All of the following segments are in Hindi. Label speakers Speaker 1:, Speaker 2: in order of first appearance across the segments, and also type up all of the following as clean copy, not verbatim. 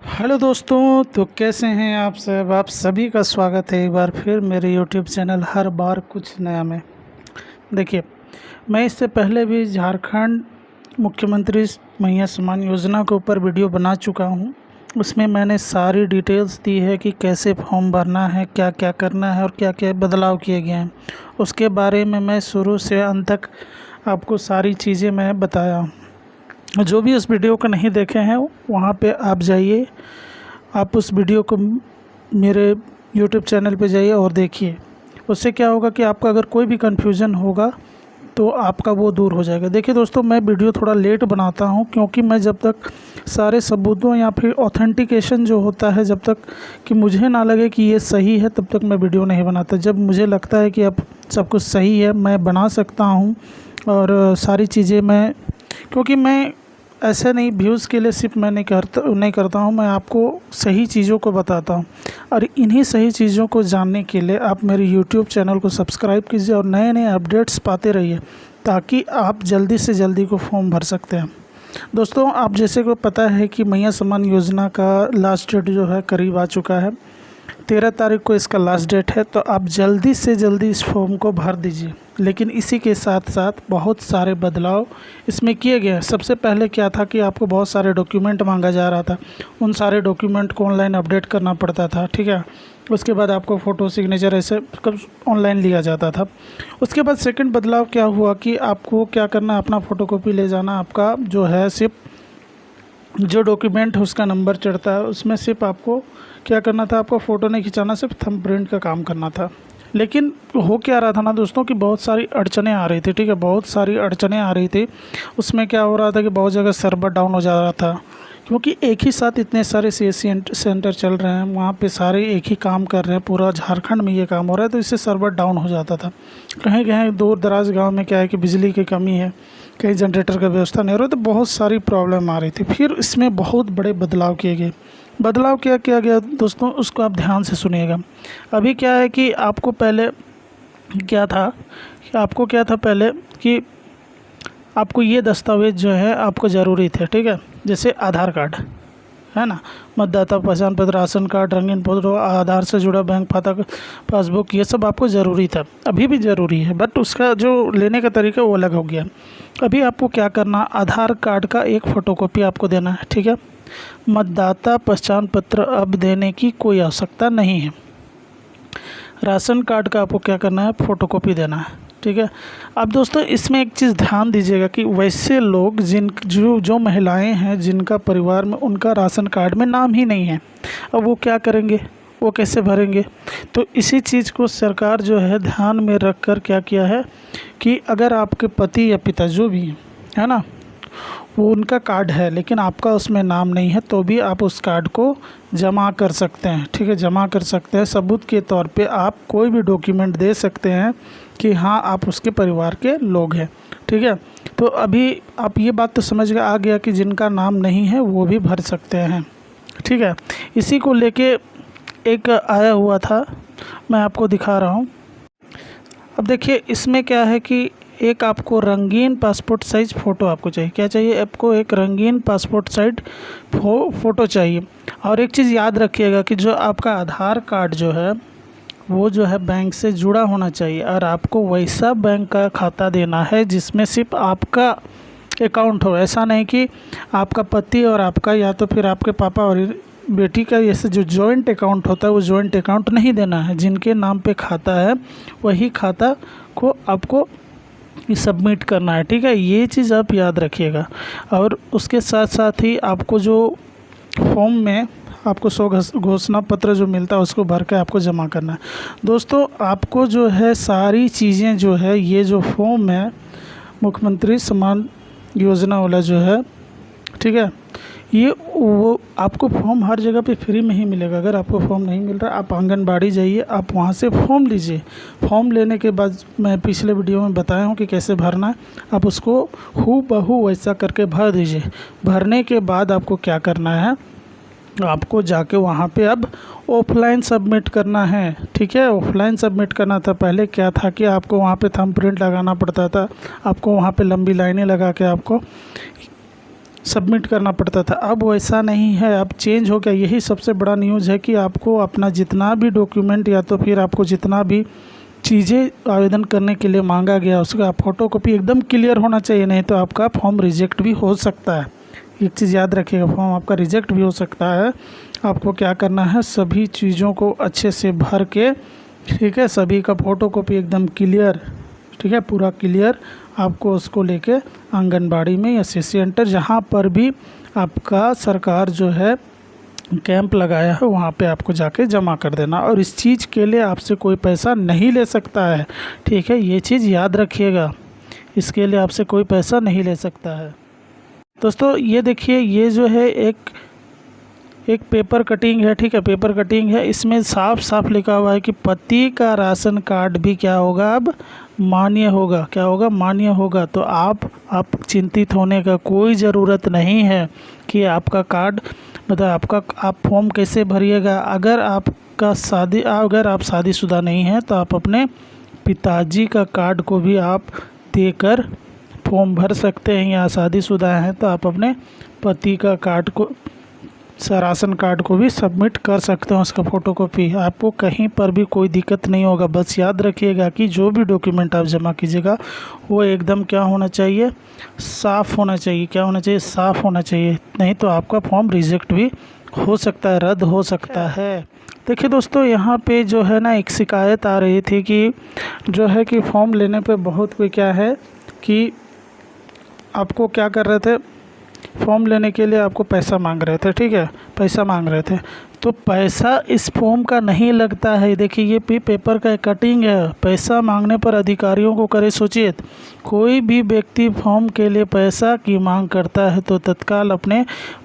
Speaker 1: हेलो दोस्तों, तो कैसे हैं आप सब। आप सभी का स्वागत है एक बार फिर मेरे यूट्यूब चैनल हर बार कुछ नया में। देखिए, मैं इससे पहले भी झारखंड मुख्यमंत्री मैया सम्मान योजना के ऊपर वीडियो बना चुका हूं। उसमें मैंने सारी डिटेल्स दी है कि कैसे फॉर्म भरना है, क्या क्या करना है और क्या क्या बदलाव किए गए हैं। उसके बारे में मैं शुरू से अंत तक आपको सारी चीज़ें मैं बताया हूँ। जो भी उस वीडियो को नहीं देखे हैं वहाँ पे आप जाइए, आप उस वीडियो को मेरे YouTube चैनल पे जाइए और देखिए। उससे क्या होगा कि आपका अगर कोई भी कन्फ्यूज़न होगा तो आपका वो दूर हो जाएगा। देखिए दोस्तों, मैं वीडियो थोड़ा लेट बनाता हूँ क्योंकि मैं जब तक सारे सबूतों या फिर ऑथेंटिकेशन जो होता है, जब तक कि मुझे ना लगे कि ये सही है तब तक मैं वीडियो नहीं बनाता। जब मुझे लगता है कि अब सब कुछ सही है, मैं बना सकता हूँ और सारी चीज़ें क्योंकि मैं ऐसे नहीं व्यूज़ के लिए सिर्फ मैं नहीं करता हूँ, मैं आपको सही चीज़ों को बताता हूँ। और इन्हीं सही चीज़ों को जानने के लिए आप मेरे YouTube चैनल को सब्सक्राइब कीजिए और नए नए अपडेट्स पाते रहिए, ताकि आप जल्दी से जल्दी को फॉर्म भर सकते हैं। दोस्तों, आप जैसे को पता है कि मैया सम्मान योजना का लास्ट डेट जो है करीब आ चुका है। 13 तारीख को इसका लास्ट डेट है, तो आप जल्दी से जल्दी इस फॉर्म को भर दीजिए। लेकिन इसी के साथ साथ बहुत सारे बदलाव इसमें किए गए हैं। सबसे पहले क्या था कि आपको बहुत सारे डॉक्यूमेंट मांगा जा रहा था, उन सारे डॉक्यूमेंट को ऑनलाइन अपडेट करना पड़ता था, ठीक है। उसके बाद आपको फ़ोटो सिग्नेचर ऐसे ऑनलाइन लिया जाता था। उसके बाद सेकंड बदलाव क्या हुआ कि आपको क्या करना, अपना फ़ोटोकॉपी ले जाना। आपका जो है सिर्फ जो डॉक्यूमेंट उसका नंबर चढ़ता है, उसमें सिर्फ आपको क्या करना था, आपको फ़ोटो नहीं खिंचाना, सिर्फ थंब प्रिंट का काम करना था। लेकिन हो क्या रहा था ना दोस्तों कि बहुत सारी अड़चनें आ रही थी, ठीक है, बहुत सारी अड़चनें आ रही थी। उसमें क्या हो रहा था कि बहुत जगह सर्वर डाउन हो जा रहा था, क्योंकि एक ही साथ इतने सारे CSC सेंटर चल रहे हैं, वहाँ पे सारे एक ही काम कर रहे हैं, पूरा झारखंड में ये काम हो रहा है, तो इससे सर्वर डाउन हो जाता था। कहीं कहीं दूर दराज गाँव में क्या है कि बिजली की कमी है, कहीं जनरेटर का व्यवस्था नहीं हो रहा, तो बहुत सारी प्रॉब्लम आ रही थी। फिर इसमें बहुत बड़े बदलाव किए गए। बदलाव क्या किया गया दोस्तों, उसको आप ध्यान से सुनिएगा। अभी क्या है कि आपको पहले क्या था पहले कि आपको ये दस्तावेज़ जो है आपको ज़रूरी थे, ठीक है। जैसे आधार कार्ड है ना, मतदाता पहचान पत्र, राशन कार्ड, रंगीन फोटो, आधार से जुड़ा बैंक खाता, पासबुक, ये सब आपको ज़रूरी था। अभी भी ज़रूरी है, बट उसका जो लेने का तरीका वो अलग हो गया। अभी आपको क्या करना, आधार कार्ड का एक फ़ोटोकॉपी आपको देना है, ठीक है। मतदाता पहचान पत्र अब देने की कोई आवश्यकता नहीं है। राशन कार्ड का आपको क्या करना है, फ़ोटोकॉपी देना है, ठीक है। अब दोस्तों, इसमें एक चीज़ ध्यान दीजिएगा कि वैसे लोग जो महिलाएं हैं जिनका परिवार में उनका राशन कार्ड में नाम ही नहीं है, अब वो क्या करेंगे, वो कैसे भरेंगे। तो इसी चीज़ को सरकार जो है ध्यान में रख कर क्या किया है कि अगर आपके पति या पिता जो भी है ना, वो उनका कार्ड है लेकिन आपका उसमें नाम नहीं है, तो भी आप उस कार्ड को जमा कर सकते हैं, ठीक है, जमा कर सकते हैं। सबूत के तौर पे आप कोई भी डॉक्यूमेंट दे सकते हैं कि हाँ आप उसके परिवार के लोग हैं, ठीक है। तो अभी आप ये बात तो समझ गए आ गया कि जिनका नाम नहीं है वो भी भर सकते हैं, ठीक है। इसी को लेके एक आया हुआ था, मैं आपको दिखा रहा हूँ। अब देखिए, इसमें क्या है कि एक आपको रंगीन पासपोर्ट साइज़ फ़ोटो आपको चाहिए। क्या चाहिए आपको, एक रंगीन पासपोर्ट साइज फ़ोटो चाहिए। और एक चीज़ याद रखिएगा कि जो आपका आधार कार्ड जो है वो जो है बैंक से जुड़ा होना चाहिए, और आपको वैसा बैंक का खाता देना है जिसमें सिर्फ आपका अकाउंट हो। ऐसा नहीं कि आपका पति और आपका, या तो फिर आपके पापा और बेटी का, जैसे जो जॉइंट अकाउंट होता है वो जॉइंट अकाउंट नहीं देना है। जिनके नाम पे खाता है वही खाता को आपको सबमिट करना है, ठीक है। ये चीज़ आप याद रखिएगा। और उसके साथ साथ ही आपको जो फॉर्म में आपको 100 घोषणा पत्र जो मिलता है उसको भर के आपको जमा करना है। दोस्तों, आपको जो है सारी चीज़ें जो है, ये जो फॉर्म है मुख्यमंत्री सम्मान योजना वाला जो है, ठीक है, ये वो आपको फॉर्म हर जगह पे फ्री में ही मिलेगा। अगर आपको फॉर्म नहीं मिल रहा, आप आंगनबाड़ी जाइए, आप वहाँ से फॉर्म लीजिए। फॉर्म लेने के बाद मैं पिछले वीडियो में बताया हूँ कि कैसे भरना है, आप उसको हूबहू वैसा करके भर दीजिए। भरने के बाद आपको क्या करना है, आपको जाके वहाँ पे अब ऑफलाइन सबमिट करना है, ठीक है। ऑफलाइन सबमिट करना था। पहले क्या था कि आपको वहाँ पे थंब प्रिंट लगाना पड़ता था, आपको वहाँ पे लंबी लाइनें लगा के आपको सबमिट करना पड़ता था। अब वैसा नहीं है, अब चेंज हो गया। यही सबसे बड़ा न्यूज़ है कि आपको अपना जितना भी डॉक्यूमेंट या तो फिर आपको जितना भी चीज़ें आवेदन करने के लिए मांगा गया उसका फ़ोटोकॉपी एकदम क्लियर होना चाहिए, नहीं तो आपका फॉर्म रिजेक्ट भी हो सकता है। एक चीज़ याद रखिएगा, फॉर्म आपका रिजेक्ट भी हो सकता है। आपको क्या करना है, सभी चीज़ों को अच्छे से भर के, ठीक है, सभी का फ़ोटोकॉपी एकदम क्लियर, ठीक है, पूरा क्लियर आपको उसको लेके आंगनबाड़ी में या सीसी सेंटर जहाँ पर भी आपका सरकार जो है कैंप लगाया है वहाँ पे आपको जाके जमा कर देना। और इस चीज़ के लिए आपसे कोई पैसा नहीं ले सकता है, ठीक है, ये चीज़ याद रखिएगा। इसके लिए आपसे कोई पैसा नहीं ले सकता है। दोस्तों ये देखिए, ये जो है एक पेपर कटिंग है, ठीक है, पेपर कटिंग है। इसमें साफ साफ लिखा हुआ है कि पति का राशन कार्ड भी क्या होगा, अब मान्य होगा। क्या होगा, मान्य होगा। तो आप चिंतित होने का कोई ज़रूरत नहीं है कि आपका कार्ड मतलब आप फॉर्म कैसे भरिएगा। अगर आप शादीशुदा नहीं हैं तो आप अपने पिताजी का कार्ड को भी आप देकर फॉर्म भर सकते हैं, या शादीशुदा हैं तो आप अपने पति का कार्ड को, राशन कार्ड को भी सबमिट कर सकते हैं, उसका फ़ोटोकॉपी। आपको कहीं पर भी कोई दिक्कत नहीं होगा। बस याद रखिएगा कि जो भी डॉक्यूमेंट आप जमा कीजिएगा वो एकदम क्या होना चाहिए, साफ़ होना चाहिए। क्या होना चाहिए, साफ़ होना चाहिए, नहीं तो आपका फॉर्म रिजेक्ट भी हो सकता है, रद्द हो सकता है। देखिए दोस्तों, यहाँ पे जो है ना एक शिकायत आ रही थी कि जो है कि फॉर्म लेने पे बहुत कोई क्या है कि आपको क्या कर रहे थे, फॉर्म लेने के लिए आपको पैसा मांग रहे थे, ठीक है, पैसा मांग रहे थे। तो पैसा इस फॉर्म का नहीं लगता है। देखिए ये पेपर का कटिंग है। पैसा मांगने पर अधिकारियों को करे सूचित। कोई भी व्यक्ति फॉर्म के लिए पैसा की मांग करता है तो तत्काल अपने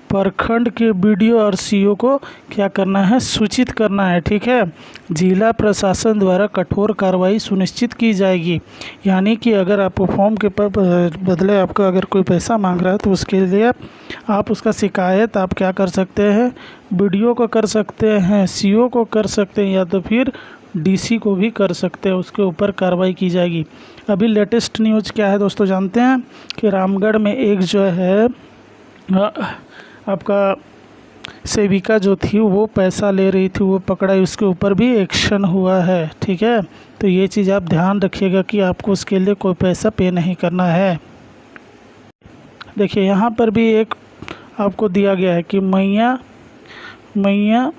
Speaker 1: प्रखंड के बीडीओ और सीईओ को क्या करना है, सूचित करना है, ठीक है। जिला प्रशासन द्वारा कठोर कार्रवाई सुनिश्चित की जाएगी। यानी कि अगर आप फॉर्म के बदले आपका अगर कोई पैसा मांग रहा है तो उसके लिए आप उसका शिकायत आप क्या कर सकते हैं, बीडीओ को कर सकते हैं, सीईओ को कर सकते हैं, या तो फिर डीसी को भी कर सकते हैं। उसके ऊपर कार्रवाई की जाएगी। अभी लेटेस्ट न्यूज़ क्या है दोस्तों, जानते हैं कि रामगढ़ में एक जो है आपका सेविका जो थी वो पैसा ले रही थी, वो पकड़ाई, उसके ऊपर भी एक्शन हुआ है, ठीक है। तो ये चीज़ आप ध्यान रखिएगा कि आपको उसके लिए कोई पैसा पे नहीं करना है। देखिए यहाँ पर भी एक आपको दिया गया है कि मैया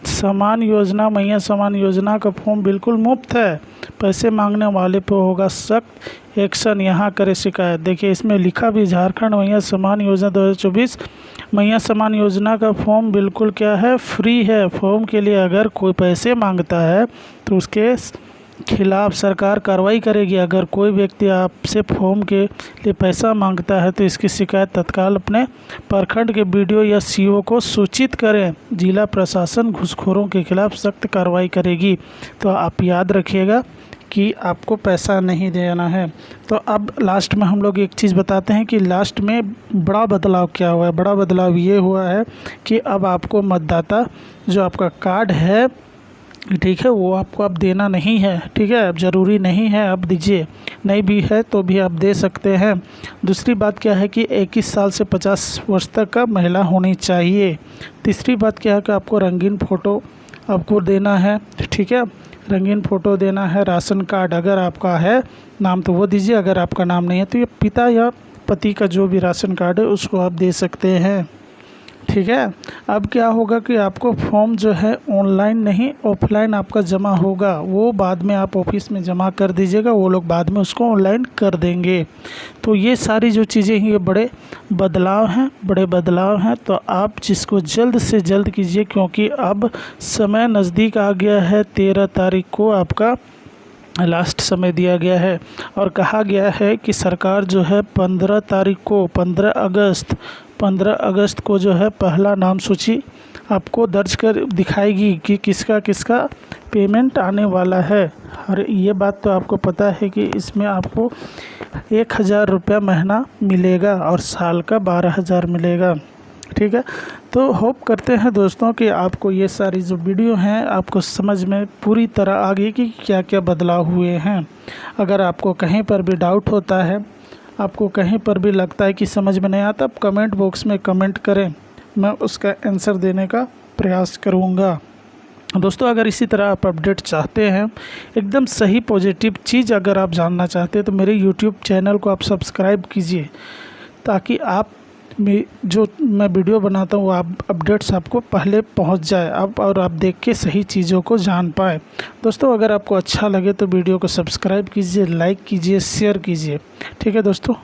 Speaker 1: समान योजना का फॉर्म बिल्कुल मुफ्त है। पैसे मांगने वाले पर होगा सख्त एक्शन, यहाँ करे शिकायत। देखिए इसमें लिखा भी, झारखंड मैया समान योजना 2024 मैया समान योजना का फॉर्म बिल्कुल क्या है, फ्री है। फॉर्म के लिए अगर कोई पैसे मांगता है तो उसके खिलाफ सरकार कार्रवाई करेगी। अगर कोई व्यक्ति आपसे फॉर्म के लिए पैसा मांगता है तो इसकी शिकायत तत्काल अपने प्रखंड के बीडीओ या सीईओ को सूचित करें। जिला प्रशासन घूसखोरों के खिलाफ सख्त कार्रवाई करेगी। तो आप याद रखिएगा कि आपको पैसा नहीं देना है। तो अब लास्ट में हम लोग एक चीज़ बताते हैं कि लास्ट में बड़ा बदलाव क्या हुआ है। बड़ा बदलाव ये हुआ है कि अब आपको मतदाता जो आपका कार्ड है, ठीक है, वो आपको अब देना नहीं है, ठीक है, अब ज़रूरी नहीं है, अब दीजिए। नहीं भी है तो भी आप दे सकते हैं। दूसरी बात क्या है कि 21 साल से 50 वर्ष तक का महिला होनी चाहिए। तीसरी बात क्या है कि आपको रंगीन फ़ोटो आपको देना है, ठीक है, रंगीन फ़ोटो देना है। राशन कार्ड अगर आपका है नाम तो वो दीजिए, अगर आपका नाम नहीं है तो ये पिता या पति का जो भी राशन कार्ड है उसको आप दे सकते हैं, ठीक है। अब क्या होगा कि आपको फॉर्म जो है ऑनलाइन नहीं ऑफलाइन आपका जमा होगा। वो बाद में आप ऑफिस में जमा कर दीजिएगा, वो लोग बाद में उसको ऑनलाइन कर देंगे। तो ये सारी जो चीज़ें हैं ये बड़े बदलाव हैं। तो आप जिसको जल्द से जल्द कीजिए, क्योंकि अब समय नज़दीक आ गया है। 13 तारीख को आपका लास्ट समय दिया गया है और कहा गया है कि सरकार जो है 15 तारीख को 15 अगस्त को जो है पहला नाम सूची आपको दर्ज कर दिखाएगी कि किसका किसका पेमेंट आने वाला है। और ये बात तो आपको पता है कि इसमें आपको 1000 रुपया महीना मिलेगा और साल का 12,000 मिलेगा, ठीक है। तो होप करते हैं दोस्तों कि आपको ये सारी जो वीडियो हैं आपको समझ में पूरी तरह आ गई कि क्या क्या बदलाव हुए हैं। अगर आपको कहीं पर भी डाउट होता है आपको कहीं पर भी लगता है कि समझ में नहीं आता, आप कमेंट बॉक्स में कमेंट करें, मैं उसका आंसर देने का प्रयास करूँगा। दोस्तों अगर इसी तरह आप अपडेट चाहते हैं, एकदम सही पॉजिटिव चीज़ अगर आप जानना चाहते हैं, तो मेरे यूट्यूब चैनल को आप सब्सक्राइब कीजिए, ताकि आप जो मैं वीडियो बनाता हूँ आप अपडेट्स आपको पहले पहुँच जाए और आप देख के सही चीज़ों को जान पाए। दोस्तों अगर आपको अच्छा लगे तो वीडियो को सब्सक्राइब कीजिए, लाइक कीजिए, शेयर कीजिए। ठीक है दोस्तों।